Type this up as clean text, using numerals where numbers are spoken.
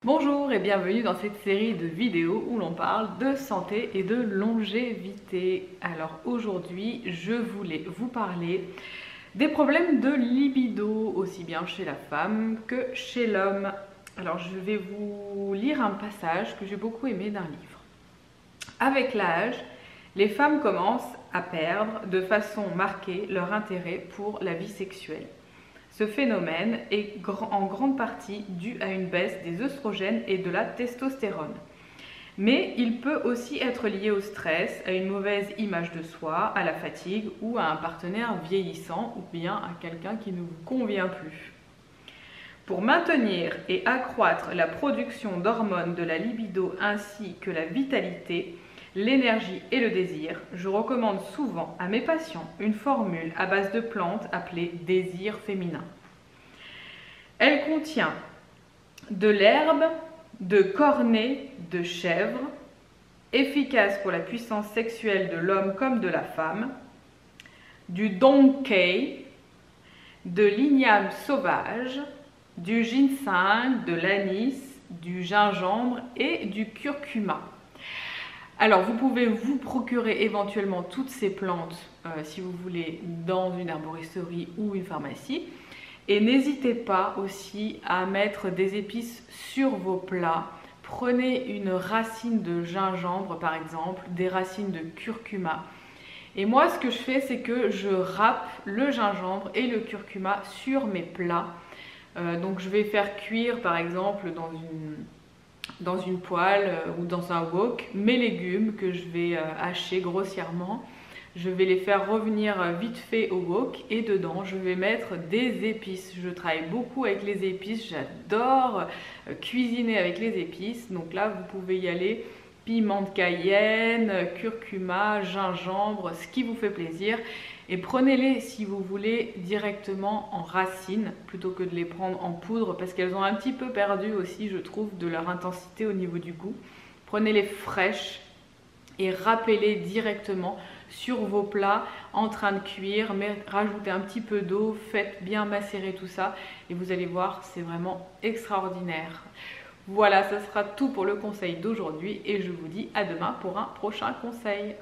Bonjour et bienvenue dans cette série de vidéos où l'on parle de santé et de longévité. Alors aujourd'hui, je voulais vous parler des problèmes de libido, aussi bien chez la femme que chez l'homme. Alors je vais vous lire un passage que j'ai beaucoup aimé d'un livre. Avec l'âge, les femmes commencent à perdre de façon marquée leur intérêt pour la vie sexuelle. Ce phénomène est en grande partie dû à une baisse des œstrogènes et de la testostérone. Mais il peut aussi être lié au stress, à une mauvaise image de soi, à la fatigue ou à un partenaire vieillissant ou bien à quelqu'un qui ne vous convient plus. Pour maintenir et accroître la production d'hormones de la libido ainsi que la vitalité, l'énergie et le désir, je recommande souvent à mes patients une formule à base de plantes appelée désir féminin. Elle contient de l'herbe, de cornet de chèvre, efficace pour la puissance sexuelle de l'homme comme de la femme, du donkey, de l'igname sauvage, du ginseng, de l'anis, du gingembre et du curcuma. Alors vous pouvez vous procurer éventuellement toutes ces plantes si vous voulez dans une herboristerie ou une pharmacie. Et n'hésitez pas aussi à mettre des épices sur vos plats. Prenez une racine de gingembre par exemple, des racines de curcuma. Et moi ce que je fais c'est que je râpe le gingembre et le curcuma sur mes plats. Donc je vais faire cuire par exemple dans une poêle ou dans un wok mes légumes que je vais hacher grossièrement. Je vais les faire revenir vite fait au wok et dedans je vais mettre des épices. Je travaille beaucoup avec les épices, j'adore cuisiner avec les épices. Donc là vous pouvez y aller, piment de Cayenne, curcuma, gingembre, ce qui vous fait plaisir. Et prenez-les si vous voulez directement en racines plutôt que de les prendre en poudre parce qu'elles ont un petit peu perdu aussi je trouve de leur intensité au niveau du goût. Prenez-les fraîches et râpez-les directement sur vos plats en train de cuire, mais rajoutez un petit peu d'eau, faites bien macérer tout ça et vous allez voir c'est vraiment extraordinaire. Voilà, ça sera tout pour le conseil d'aujourd'hui et je vous dis à demain pour un prochain conseil.